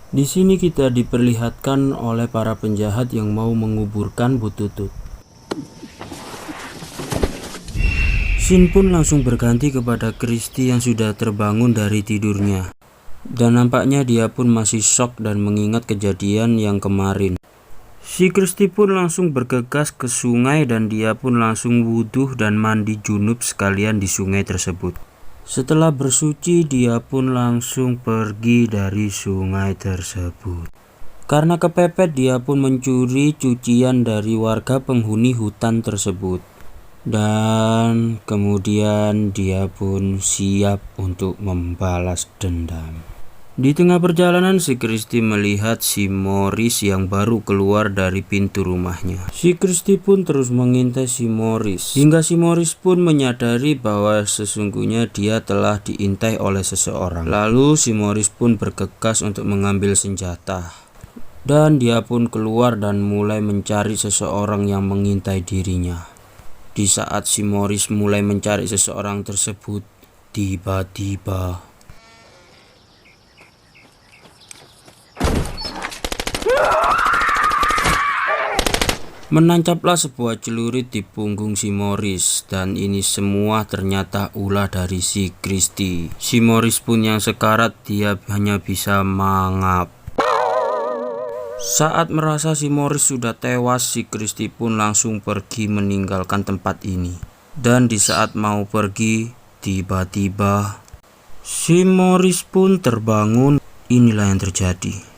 Di sini kita diperlihatkan oleh para penjahat yang mau menguburkan Bu Tutut. Scene pun langsung berganti kepada Christy yang sudah terbangun dari tidurnya. Dan nampaknya dia pun masih shock dan mengingat kejadian yang kemarin. Si Christy pun langsung bergegas ke sungai dan dia pun langsung wudhu dan mandi junub sekalian di sungai tersebut. Setelah bersuci, dia pun langsung pergi dari sungai tersebut. Karena kepepet, dia pun mencuri cucian dari warga penghuni hutan tersebut. Dan kemudian dia pun siap untuk membalas dendam. Di tengah perjalanan, si Christy melihat si Morris yang baru keluar dari pintu rumahnya. Si Christy pun terus mengintai si Morris, hingga si Morris pun menyadari bahwa sesungguhnya dia telah diintai oleh seseorang. Lalu si Morris pun bergegas untuk mengambil senjata. Dan dia pun keluar dan mulai mencari seseorang yang mengintai dirinya. Di saat si Morris mulai mencari seseorang tersebut, tiba-tiba menancaplah sebuah celurit di punggung si Morris, dan ini semua ternyata ulah dari si Christy. Si Morris pun yang sekarat, dia hanya bisa mangap. Saat merasa si Morris sudah tewas, si Christy pun langsung pergi meninggalkan tempat ini. Dan di saat mau pergi, tiba-tiba si Morris pun terbangun. Inilah yang terjadi.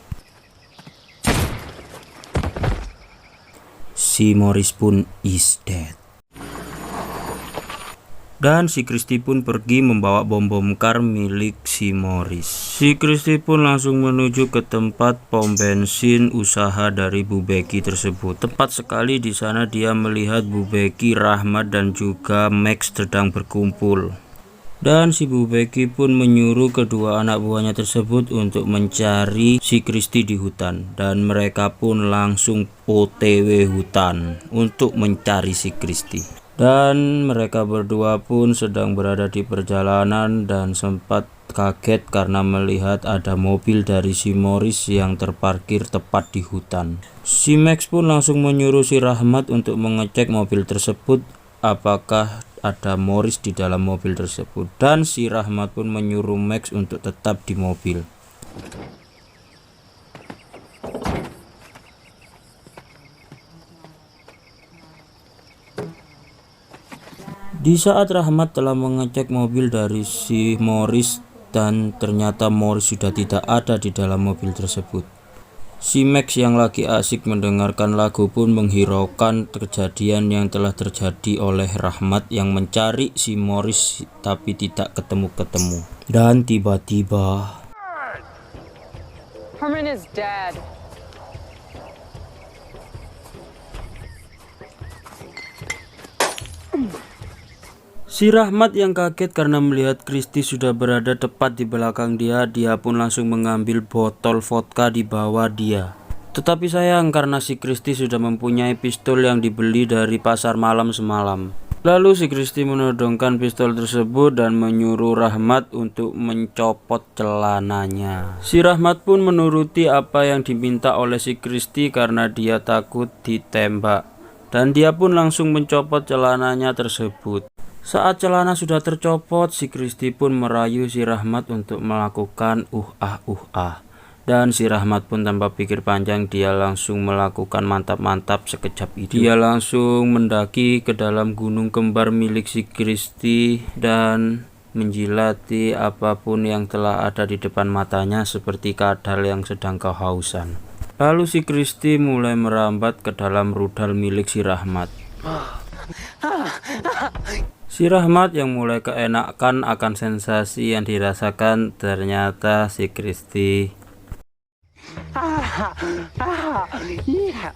Si Morris pun is dead. Dan si Christy pun pergi membawa bom kar milik si Morris. Si Christy pun langsung menuju ke tempat pom bensin usaha dari Bu Becky tersebut. Tepat sekali di sana dia melihat Bu Becky, Rahmat dan juga Max sedang berkumpul. Dan si Bu Becky pun menyuruh kedua anak buahnya tersebut untuk mencari si Christy di hutan. Dan mereka pun langsung OTW hutan untuk mencari si Christy. Dan mereka berdua pun sedang berada di perjalanan dan sempat kaget karena melihat ada mobil dari si Morris yang terparkir tepat di hutan. Si Max pun langsung menyuruh si Rahmat untuk mengecek mobil tersebut apakah ada Morris di dalam mobil tersebut, dan si Rahmat pun menyuruh Max untuk tetap di mobil. Di saat Rahmat telah mengecek mobil dari si Morris dan ternyata Morris sudah tidak ada di dalam mobil tersebut. Si Max yang lagi asik mendengarkan lagu pun menghiraukan kejadian yang telah terjadi oleh Rahmat yang mencari si Morris tapi tidak ketemu-ketemu. Dan tiba-tiba Herman is dead. si Rahmat yang kaget karena melihat Christy sudah berada tepat di belakang dia, dia pun langsung mengambil botol vodka di bawah dia. Tetapi sayang karena si Christy sudah mempunyai pistol yang dibeli dari pasar malam semalam. Lalu si Christy menodongkan pistol tersebut dan menyuruh Rahmat untuk mencopot celananya. Si Rahmat pun menuruti apa yang diminta oleh si Christy karena dia takut ditembak. Dan dia pun langsung mencopot celananya tersebut. Saat celana sudah tercopot, si Christy pun merayu si Rahmat untuk melakukan Dan si Rahmat pun tanpa pikir panjang dia langsung melakukan mantap-mantap sekejap itu. Dia langsung mendaki ke dalam gunung kembar milik si Christy dan menjilati apapun yang telah ada di depan matanya seperti kadal yang sedang kehausan. Lalu si Christy mulai merambat ke dalam rudal milik si Rahmat. Si Rahmat yang mulai keenakan akan sensasi yang dirasakan, ternyata si Christy Yeah.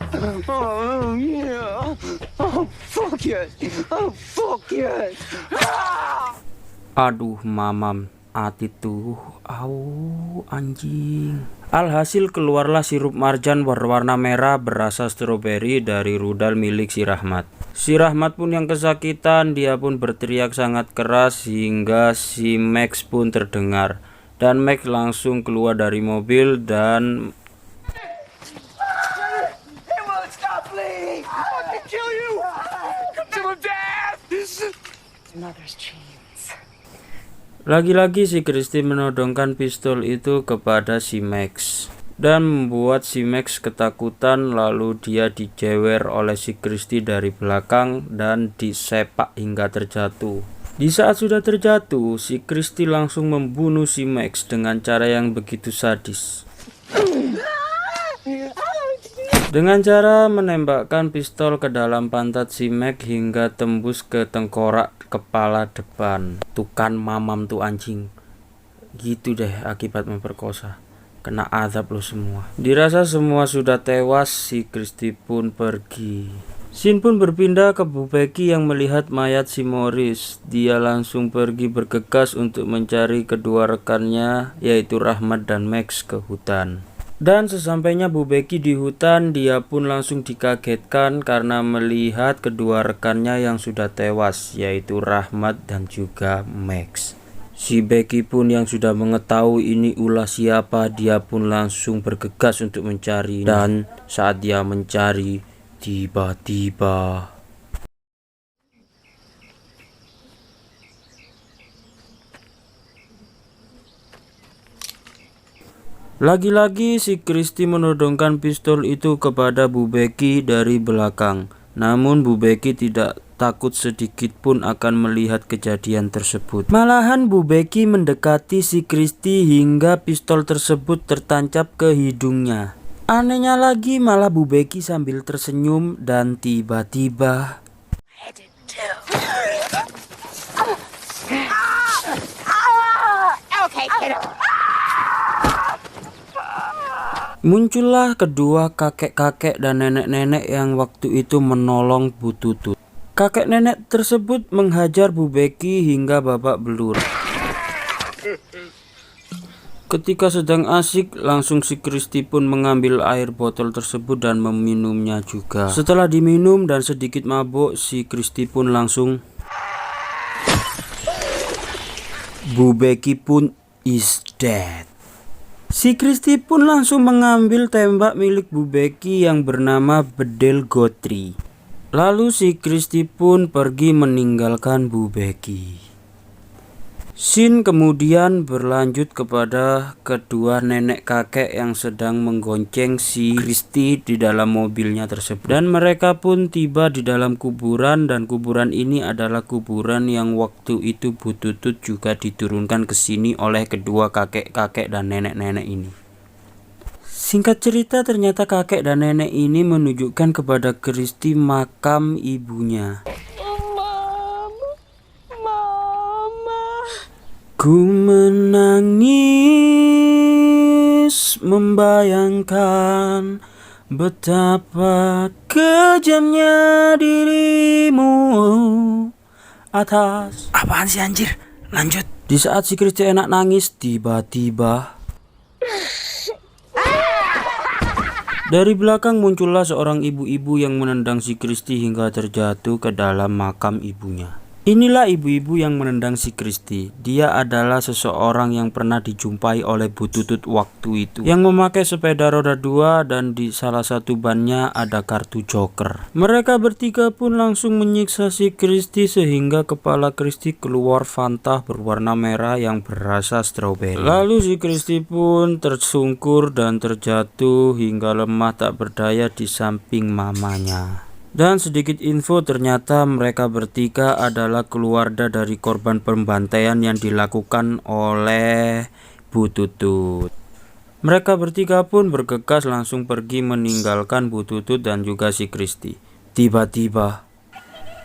Oh, yeah. Oh, fuck it. Oh, fuck it. aduh mamam atitu, au anjing. Alhasil keluarlah sirup marjan berwarna merah berasa stroberi dari rudal milik si Rahmat. Si Rahmat pun yang kesakitan, dia pun berteriak sangat keras hingga si Max pun terdengar. Dan Max langsung keluar dari mobil dan It won't stop bleeding! I want to kill you! Come to a death! Mother's chains. lagi-lagi si Christy menodongkan pistol itu kepada si Max dan membuat si Max ketakutan, lalu dia dijewer oleh si Christy dari belakang dan disepak hingga terjatuh. Di saat sudah terjatuh, si Christy langsung membunuh si Max dengan cara yang begitu sadis. Dengan cara menembakkan pistol ke dalam pantat si Max hingga tembus ke tengkorak kepala depan. Tuh kan mamam tuh anjing. Gitu deh akibat memperkosa. Kena azab lo semua. Dirasa semua sudah tewas, si Christy pun pergi. Shin pun berpindah ke Bu Becky yang melihat mayat si Morris. Dia langsung pergi bergegas untuk mencari kedua rekannya, yaitu Rahmat dan Max, ke hutan. Dan sesampainya Bu Becky di hutan, dia pun langsung dikagetkan karena melihat kedua rekannya yang sudah tewas, yaitu Rahmat dan juga Max. Si Becky pun yang sudah mengetahui ini ulah siapa, dia pun langsung bergegas untuk mencari. Dan saat dia mencari, tiba-tiba lagi-lagi si Christy menodongkan pistol itu kepada Bu Becky dari belakang. Namun Bu Becky tidak takut sedikit pun akan melihat kejadian tersebut. Malahan Bu Becky mendekati si Christy hingga pistol tersebut tertancap ke hidungnya. Anehnya lagi malah Bu Becky sambil tersenyum dan tiba-tiba muncullah kedua kakek-kakek dan nenek-nenek yang waktu itu menolong Bu Tutut. Kakek nenek tersebut menghajar Bu Becky hingga babak belur. Ketika sedang asik, langsung si Christy pun mengambil air botol tersebut dan meminumnya juga. Setelah diminum dan sedikit mabuk, si Christy pun langsung Bu Becky pun is dead. Si Christy pun langsung mengambil tembak milik Bu Becky yang bernama Bedel Gotri. Lalu si Christy pun pergi meninggalkan Bu Becky. Scene kemudian berlanjut kepada kedua nenek kakek yang sedang menggonceng si Christy di dalam mobilnya tersebut. Dan mereka pun tiba di dalam kuburan, dan kuburan ini adalah kuburan yang waktu itu Bu Tutut juga diturunkan ke sini oleh kedua kakek-kakek dan nenek-nenek ini. Singkat cerita, ternyata kakek dan nenek ini menunjukkan kepada Christy makam ibunya. Ku menangis membayangkan betapa kejamnya dirimu atas. Apaan sih anjir? Lanjut. Di saat si Christy enak nangis, tiba-tiba dari belakang muncullah seorang ibu-ibu yang menendang si Christy hingga terjatuh ke dalam makam ibunya. Inilah ibu-ibu yang menendang si Christy. Dia adalah seseorang yang pernah dijumpai oleh Bu Tutut waktu itu, yang memakai sepeda roda 2 dan di salah satu bannya ada kartu joker. Mereka bertiga pun langsung menyiksa si Christy sehingga kepala Christy keluar fantah berwarna merah yang berasa stroberi. Lalu si Christy pun tersungkur dan terjatuh hingga lemah tak berdaya di samping mamanya. Dan sedikit info, ternyata mereka bertiga adalah keluarga dari korban pembantaian yang dilakukan oleh Bu Tutut. Mereka bertiga pun bergegas langsung pergi meninggalkan Bu Tutut dan juga si Christy. Tiba-tiba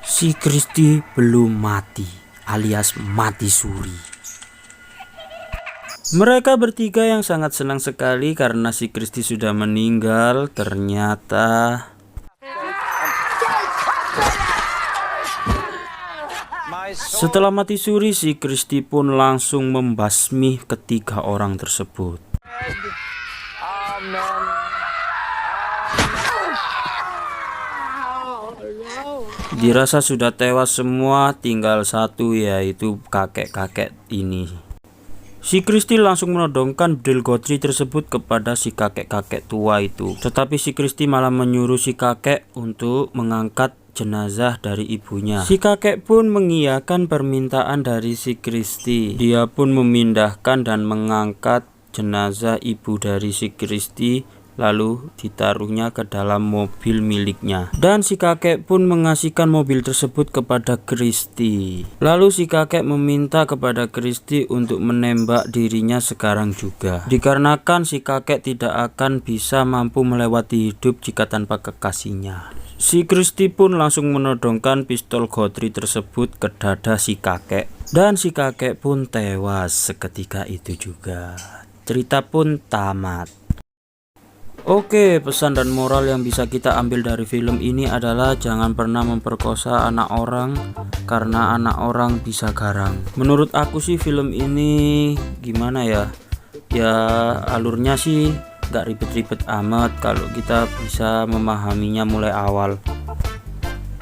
si Christy belum mati, alias mati suri. Mereka bertiga yang sangat senang sekali karena si Christy sudah meninggal. Ternyata setelah mati suri, si Christy pun langsung membasmi ketiga orang tersebut. Dirasa sudah tewas semua, tinggal satu, yaitu kakek-kakek ini. Si Kristi langsung menodongkan bedil gotri tersebut kepada si kakek-kakek tua itu. Tetapi si Kristi malah menyuruh si kakek untuk mengangkat jenazah dari ibunya. Si kakek pun mengiyakan permintaan dari si Kristi. Dia pun memindahkan dan mengangkat jenazah ibu dari si Kristi, lalu ditaruhnya ke dalam mobil miliknya. Dan si kakek pun mengasihkan mobil tersebut kepada Kristi. Lalu si kakek meminta kepada Kristi untuk menembak dirinya sekarang juga, dikarenakan si kakek tidak akan bisa mampu melewati hidup jika tanpa kekasihnya. Si Kristi pun langsung menodongkan pistol gotri tersebut ke dada si kakek, dan si kakek pun tewas seketika itu juga. Cerita pun tamat. Oke, pesan dan moral yang bisa kita ambil dari film ini adalah jangan pernah memperkosa anak orang, karena anak orang bisa garang. Menurut aku sih film ini gimana ya? Ya alurnya sih gak ribet-ribet amat kalau kita bisa memahaminya mulai awal.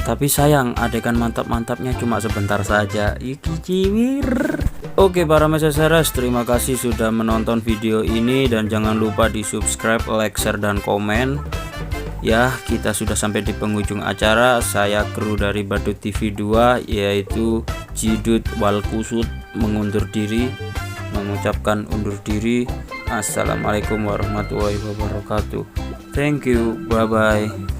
Tapi sayang, adegan mantap-mantapnya cuma sebentar saja. Iki ciwir. Oke para meseseres, terima kasih sudah menonton video ini, dan jangan lupa di subscribe, like, share, dan komen. Ya, kita sudah sampai di penghujung acara. Saya kru dari Badut TV 2 yaitu Jidut Walkusut mengundur diri, mengucapkan undur diri. Assalamualaikum warahmatullahi wabarakatuh. Thank you, bye bye.